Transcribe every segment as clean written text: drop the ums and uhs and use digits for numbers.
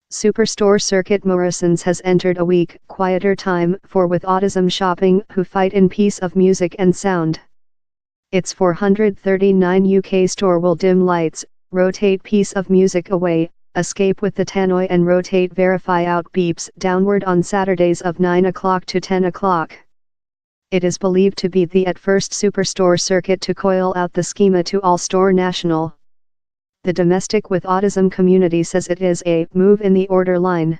Superstore circuit. Morrisons has entered a week, quieter time for with autism shopping who fight in peace of music and sound. Its 439 UK store will dim lights, rotate piece of music away, escape with the tannoy and rotate verify out beeps downward on Saturdays of 9 o'clock to 10 o'clock. It is believed to be the at first superstore circuit to coil out the schema to all store national. The domestic with autism community says it is a move in the order line.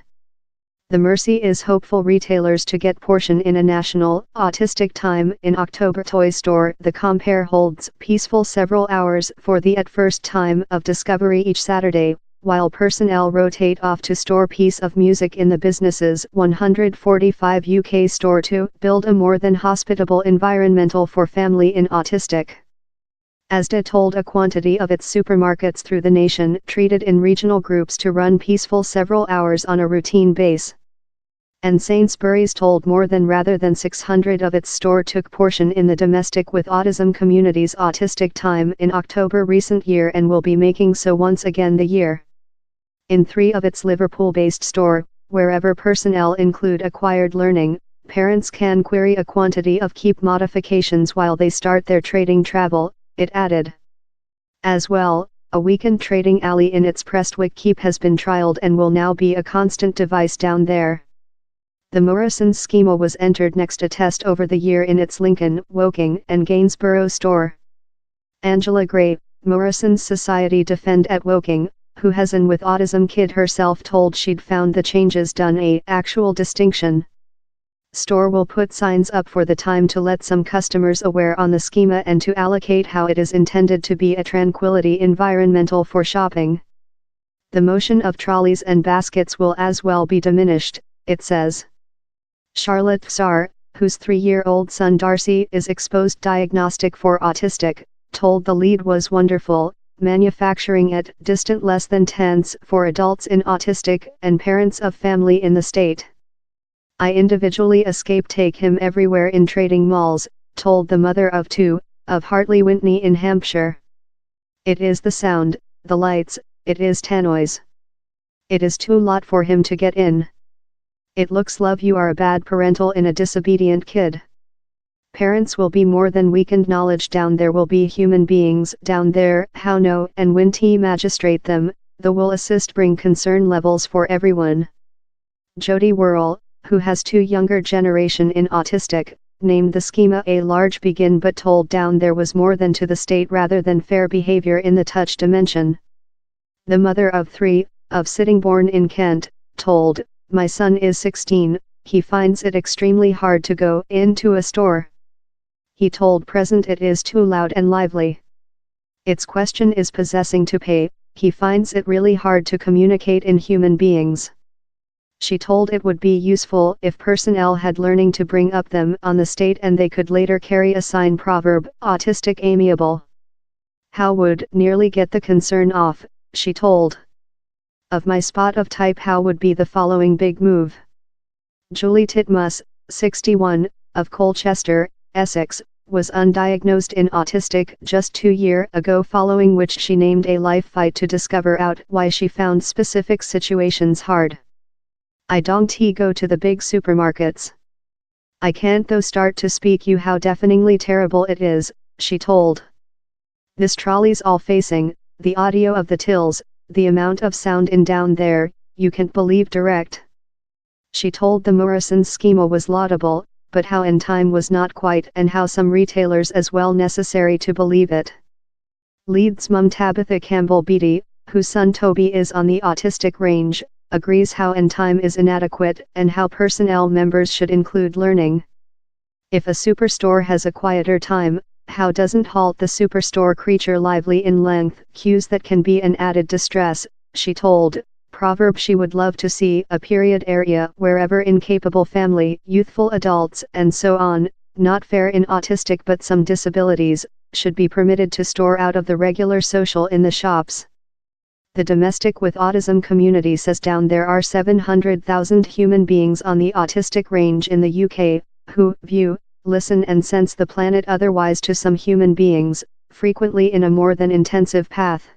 The Mercy is hopeful retailers to get portion in a national autistic time in October toy store. The compare holds peaceful several hours for the at first time of discovery each Saturday, while personnel rotate off to store piece of music in the business's 145 UK store to build a more than hospitable environmental for family in autistic. Asda told a quantity of its supermarkets through the nation treated in regional groups to run peaceful several hours on a routine base. And Sainsbury's told more than rather than 600 of its store took portion in the domestic with autism community's autistic time in October recent year and will be making so once again the year. In 3 of its Liverpool-based store, wherever personnel include acquired learning, parents can query a quantity of keep modifications while they start their trading travel, it added. As well, a weekend trading alley in its Prestwick Keep has been trialled and will now be a constant device down there. The Morrisons schema was entered next a test over the year in its Lincoln, Woking and Gainsborough store. Angela Gray, Morrisons Society Defend at Woking, who has an with autism kid herself, told she'd found the changes done a actual distinction. Store will put signs up for the time to let some customers aware on the schema and to allocate how it is intended to be a tranquility environmental for shopping. The motion of trolleys and baskets will as well be diminished, it says. Charlotte Fsar, whose 3-year-old son Darcy is exposed diagnostic for autistic, told the lead was wonderful, manufacturing at distant less than tenths for adults in autistic and parents of family in the state. I individually take him everywhere in trading malls, told the mother of 2, of Hartley Whitney in Hampshire. It is the sound, the lights, it is tannoys. It is too lot for him to get in. It looks love you are a bad parental in a disobedient kid. Parents will be more than weakened knowledge down there will be human beings down there how no and when T magistrate them, the will assist bring concern levels for everyone. Jody Worrell, who has 2 younger generation in autistic, named the schema a large begin but told down there was more than to the state rather than fair behavior in the touch dimension. The mother of 3, of Sittingbourne in Kent, told, my son is 16, he finds it extremely hard to go into a store. He told Present it is too loud and lively. Its question is possessing to pay, he finds it really hard to communicate in human beings. She told it would be useful if personnel had learning to bring up them on the state and they could later carry a sign proverb, autistic amiable. How would nearly get the concern off, she told. Of my spot of type how would be the following big move. Julie Titmus, 61, of Colchester, Essex, was undiagnosed in autistic just 2 years ago, following which she named a life fight to discover out why she found specific situations hard. I don't go to the big supermarkets. I can't though start to speak you how deafeningly terrible it is, she told. This trolley's all facing, the audio of the tills, the amount of sound in down there, you can't believe direct. She told the Morrisons schema was laudable, but how in time was not quite and how some retailers as well necessary to believe it. Leeds mum Tabitha Campbell Beattie, whose son Toby is on the autistic range, agrees how in time is inadequate and how personnel members should include learning. If a superstore has a quieter time, how doesn't halt the superstore creature lively in length cues that can be an added distress, she told. Proverb she would love to see a period area wherever incapable family, youthful adults and so on, not fair in autistic but some disabilities, should be permitted to store out of the regular social in the shops. The domestic with autism community says down there are 700,000 human beings on the autistic range in the UK, who view, listen and sense the planet otherwise to some human beings, frequently in a more than intensive path.